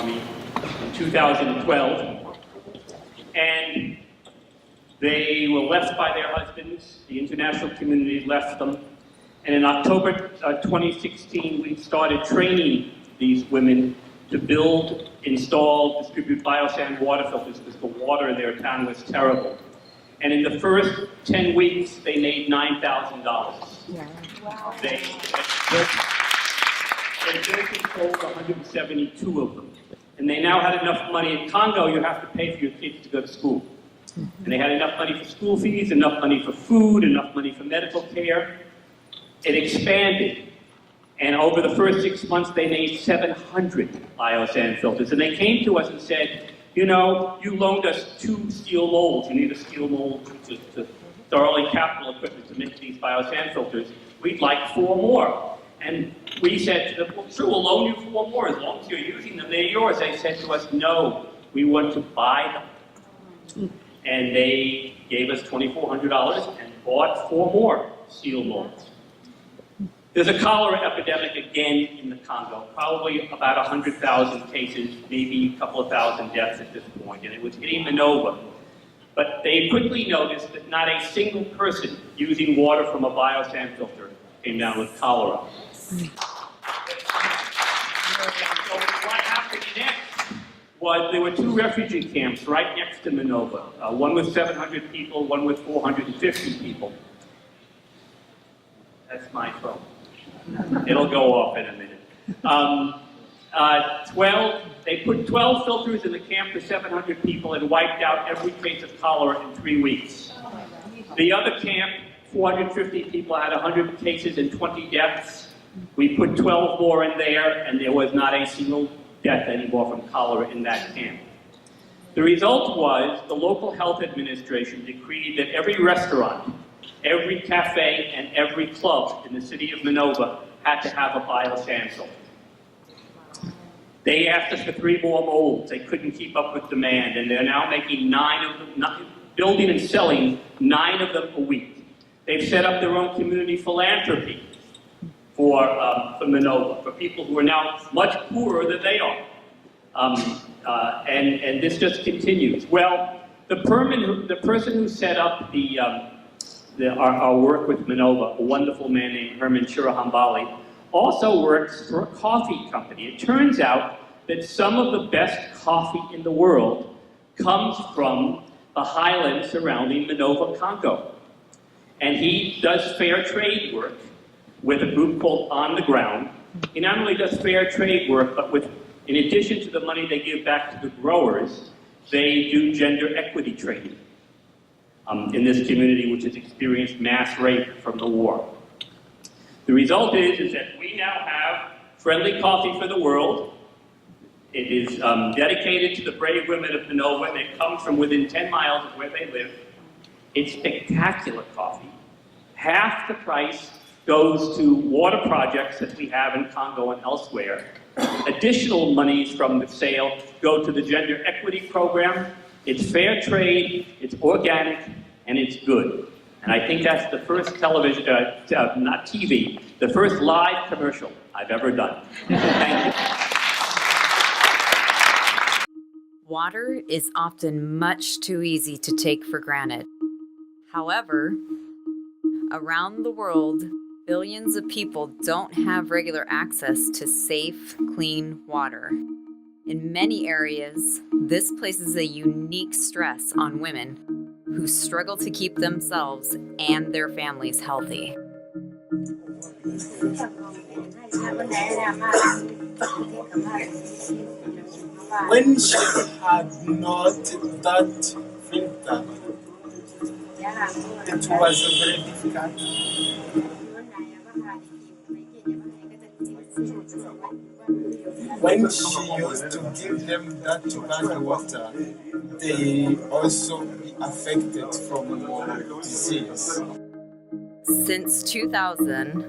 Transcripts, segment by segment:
Army in 2012. And they were left by their husbands. The international community left them. And in October 2016, we started training these women to build, install, distribute biosand water filters because the water in their town was terrible. And in the first 10 weeks, they made $9,000. Yeah. Wow. They built and sold 172 of them. And they now had enough money. In Congo, you have to pay for your kids to go to school. And they had enough money for school fees, enough money for food, enough money for medical care. It expanded. And over the first 6 months, they made 700 biosand filters. And they came to us and said, you know, you loaned us 2 steel molds. You need a steel mold to thoroughly capital equipment to make these biosand filters. We'd like 4 more. And we said to them, well, sure, we'll loan you 4 more. As long as you're using them, they're yours. They said to us, no, we want to buy them. And they gave us $2,400 and bought 4 more steel molds. There's a cholera epidemic again in the Congo, probably about 100,000 cases, maybe a couple of thousand deaths at this point, and it was hitting Minova. But they quickly noticed that not a single person using water from a biosand filter came down with cholera. So what happened next was there were 2 refugee camps right next to Minova, one with 700 people, one with 450 people. That's my phone. It'll go off in a minute. They put 12 filters in the camp for 700 people and wiped out every case of cholera in 3 weeks. The other camp, 450 people, had 100 cases and 20 deaths. We put 12 more in there, and there was not a single death anymore from cholera in that camp. The result was the local health administration decreed that every restaurant, every cafe, and every club in the city of Minova had to have a biosand filter. They asked us for 3 more molds. They couldn't keep up with demand, and they're now making 9 of them, building and selling 9 of them a week. They've set up their own community philanthropy for Minova, for people who are now much poorer than they are. And this just continues. Well, the person who set up our work with Minova, a wonderful man named Herman Shirahambali, also works for a coffee company. It turns out that some of the best coffee in the world comes from the highlands surrounding Minova, Congo. And he does fair trade work with a group called On the Ground. He not only does fair trade work, but in addition to the money they give back to the growers, they do gender equity training in this community, which has experienced mass rape from the war. The result is that we now have friendly coffee for the world. It is dedicated to the brave women of Minova, and it comes from within 10 miles of where they live. It's spectacular coffee. Half the price goes to water projects that we have in Congo and elsewhere. Additional monies from the sale go to the gender equity program. It's fair trade, it's organic, and it's good. And I think that's the first television, not TV, the first live commercial I've ever done. Thank you. Water is often much too easy to take for granted. However, around the world, billions of people don't have regular access to safe, clean water. In many areas, this places a unique stress on women who struggle to keep themselves and their families healthy. When she had not that filter, it was very difficult. When she used to give them that bad water, they also be affected from disease. Since 2000,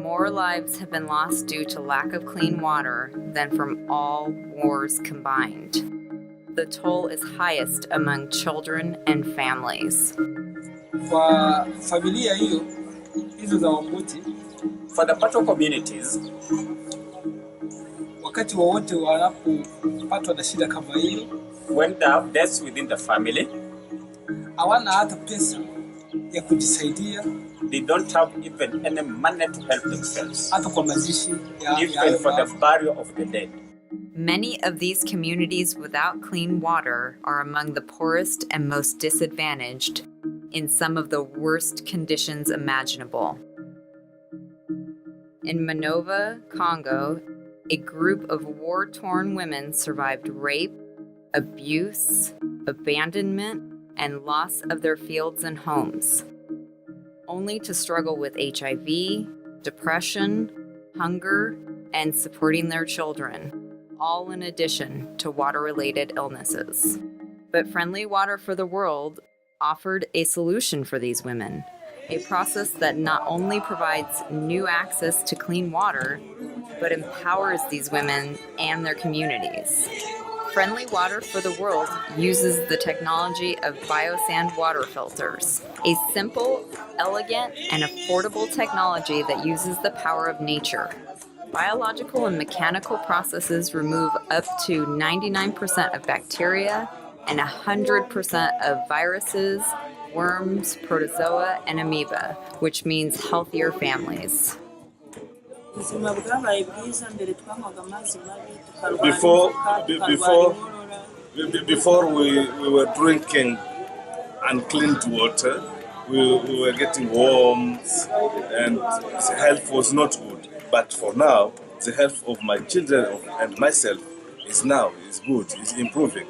more lives have been lost due to lack of clean water than from all wars combined. The toll is highest among children and families. Kwa familia hizo za Wambuti, for the Pato communities, wakati wowote wanapopatwa na shida kama hiyo, when they have deaths within the family, hawana hata pesa ya kujisaidia, they don't have even any money to help themselves, hata kwa mazishi even for the burial of the dead. Many of these communities without clean water are among the poorest and most disadvantaged in some of the worst conditions imaginable. In Minova, Congo, a group of war-torn women survived rape, abuse, abandonment, and loss of their fields and homes, only to struggle with HIV, depression, hunger, and supporting their children, all in addition to water-related illnesses. But Friendly Water for the World offered a solution for these women, a process that not only provides new access to clean water, but empowers these women and their communities. Friendly Water for the World uses the technology of biosand water filters, a simple, elegant, and affordable technology that uses the power of nature. Biological and mechanical processes remove up to 99% of bacteria and 100% of viruses, worms, protozoa, and amoeba, which means healthier families. Before we were drinking unclean water, we were getting worms, and the health was not good. But for now, the health of my children and myself is good, is improving.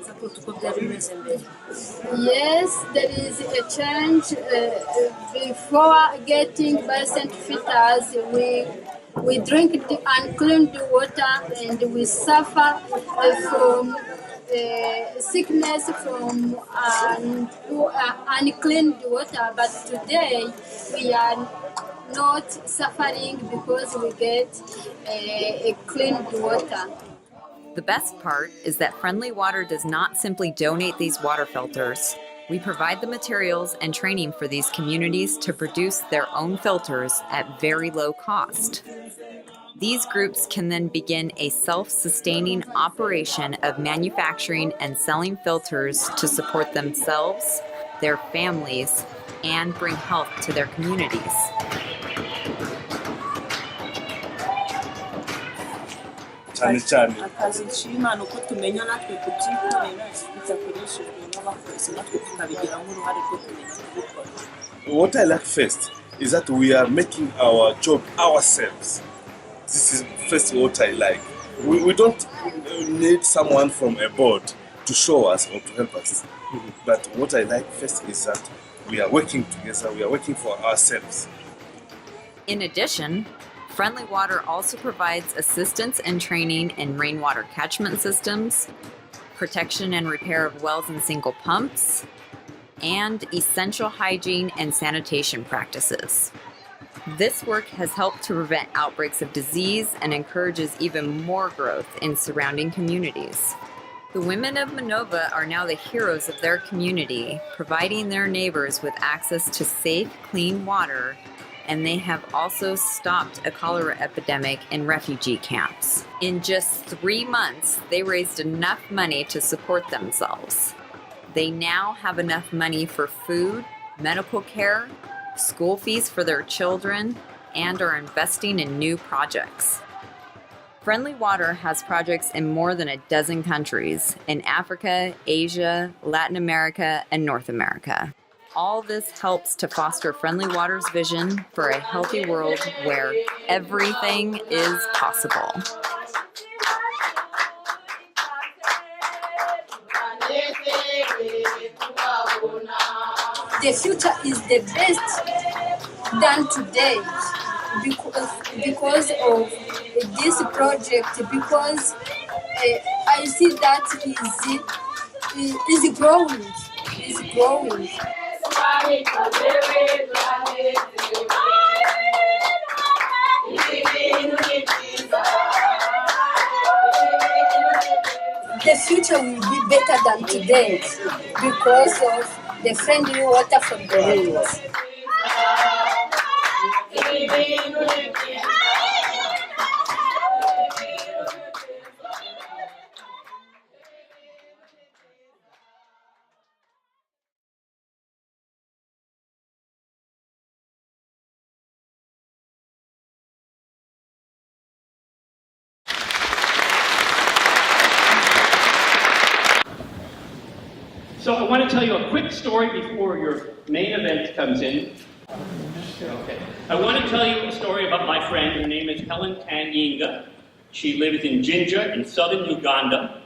Yes, there is a change. Before getting biosand filters, we drink the unclean water and we suffer from sickness from unclean water. But today we are not suffering because we get a clean water. The best part is that Friendly Water does not simply donate these water filters. We provide the materials and training for these communities to produce their own filters at very low cost. These groups can then begin a self-sustaining operation of manufacturing and selling filters to support themselves, their families, and bring health to their communities. akazi nshima ni uko tumenya natwe kubyikorera bidakoreshejwe n'abakozi natwe tukabigiramo uruhare rwo kumenya gukora. What I like first is that we are making our job ourselves. This is first what I like. We don't need someone from a board to show us or to help us. But what I like first is that we are working together, we are working for ourselves. In addition, Friendly Water also provides assistance and training in rainwater catchment systems, protection and repair of wells and single pumps, and essential hygiene and sanitation practices. This work has helped to prevent outbreaks of disease and encourages even more growth in surrounding communities. The women of Minova are now the heroes of their community, providing their neighbors with access to safe, clean water, and they have also stopped a cholera epidemic in refugee camps. In just 3 months, they raised enough money to support themselves. They now have enough money for food, medical care, school fees for their children, and are investing in new projects. Friendly Water has projects in more than a dozen countries in Africa, Asia, Latin America, and North America. All this helps to foster Friendly Water's vision for a healthy world where everything is possible. The future is the best than today because of this project, because I see that is growing. The future will be better than today because of the friendly water from the rains. So I want to tell you a quick story before your main event comes in. Okay. I want to tell you a story about my friend. Her name is Helen Tanyinga. She lives in Jinja in southern Uganda.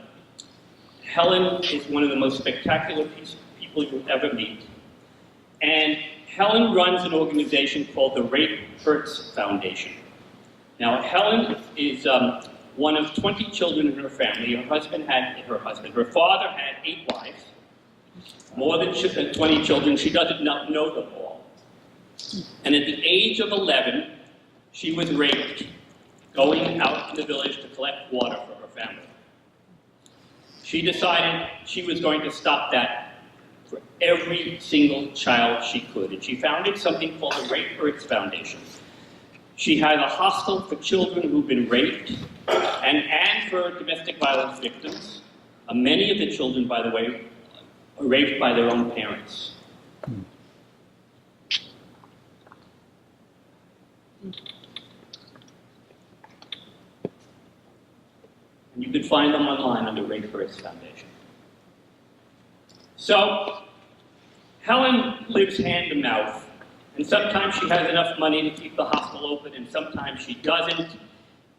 Helen is one of the most spectacular people you'll ever meet. And Helen runs an organization called the Rape Hurts Foundation. Now, Helen is one of 20 children in her family. Her father had 8 wives, more than 20 children. She doesn't know them all. And at the age of 11, she was raped, going out in the village to collect water for her family. She decided she was going to stop that for every single child she could. And she founded something called the Rape Hurts Foundation. She had a hostel for children who've been raped and for domestic violence victims. Many of the children, by the way, were raped by their own parents. And you can find them online under Rape Hurts Foundation. So, Helen lives hand to mouth. And sometimes she has enough money to keep the hospital open, and sometimes she doesn't.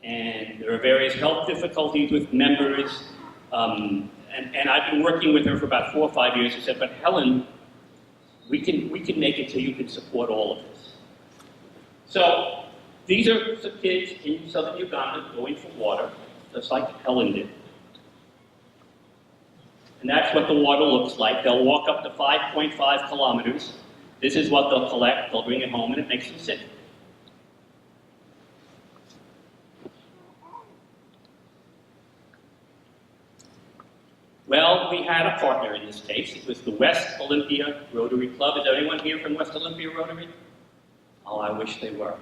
And there are various health difficulties with members. And I've been working with her for about 4 or 5 years. I said, but Helen, we can make it so you can support all of this. So these are some kids in southern Uganda going for water, just like Helen did. And that's what the water looks like. They'll walk up to 5.5 kilometers. This is what they'll collect, they'll bring it home, and it makes them sick. Well, we had a partner in this case. It was the West Olympia Rotary Club. Is anyone here from West Olympia Rotary? Oh, I wish they were.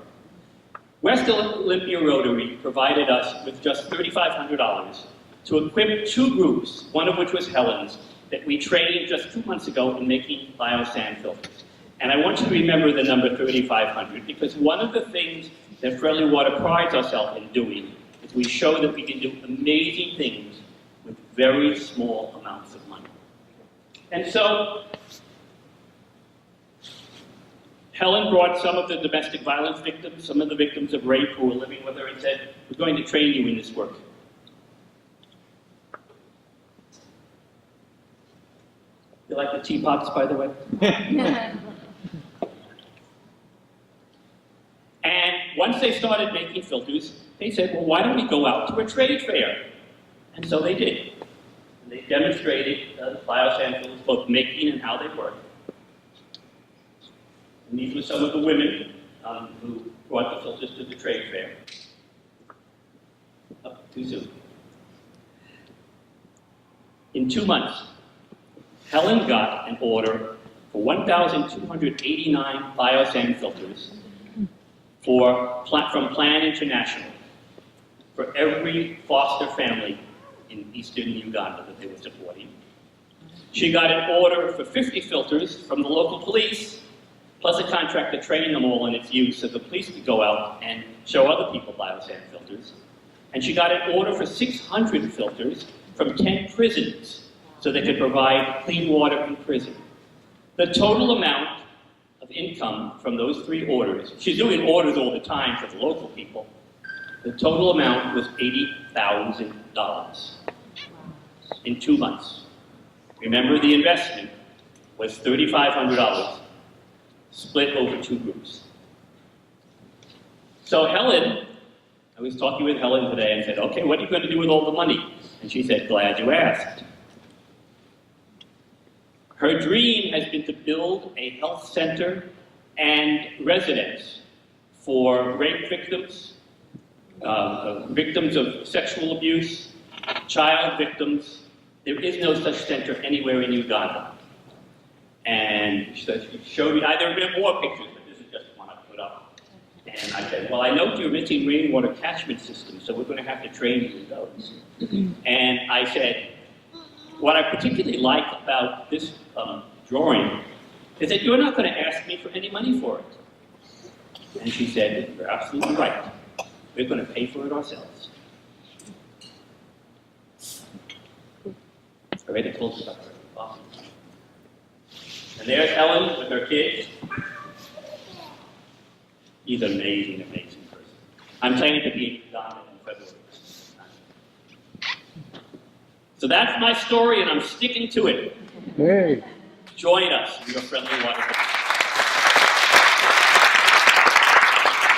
West Olympia Rotary provided us with just $3,500 to equip 2 groups, one of which was Helen's, that we trained just 2 months ago in making biosand filters. And I want you to remember the number 3,500 because one of the things that Friendly Water prides ourselves in doing is we show that we can do amazing things with very small amounts of money. And so, Helen brought some of the domestic violence victims, some of the victims of rape who were living with her and said, we're going to train you in this work. You like the teapots, by the way? And once they started making filters, they said, well, why don't we go out to a trade fair? And so they did. And they demonstrated biosand filters, both making and how they work. And these were some of the women who brought the filters to the trade fair. Oh, too soon. In 2 months, Helen got an order for 1,289 biosand filters from Plan International for every foster family in eastern Uganda that they were supporting. She got an order for 50 filters from the local police, plus a contract to train them all in its use so the police could go out and show other people biosand filters. And she got an order for 600 filters from 10 prisons so they could provide clean water in prison. The total amount of income from those 3 orders, she's doing orders all the time for the local people, the total amount was $80,000 in 2 months. Remember, the investment was $3,500 split over 2 groups. So Helen, I was talking with Helen today and said, okay, what are you going to do with all the money? And she said, glad you asked. Her dream has been to build a health center and residence for rape victims, victims of sexual abuse, child victims. There is no such center anywhere in Uganda. And she showed me, there have been more pictures, but this is just one I put up. And I said, well, I know you're missing rainwater catchment systems, so we're going to have to train you in those. And I said, what I particularly like about this drawing is that you're not going to ask me for any money for it. And she said, you're absolutely right. We're going to pay for it ourselves. I read it close enough. Awesome. And there's Ellen with her kids. He's an amazing, amazing person. I'm planning to be in Uganda in February. So that's my story, and I'm sticking to it. Hey. Join us in your friendly water.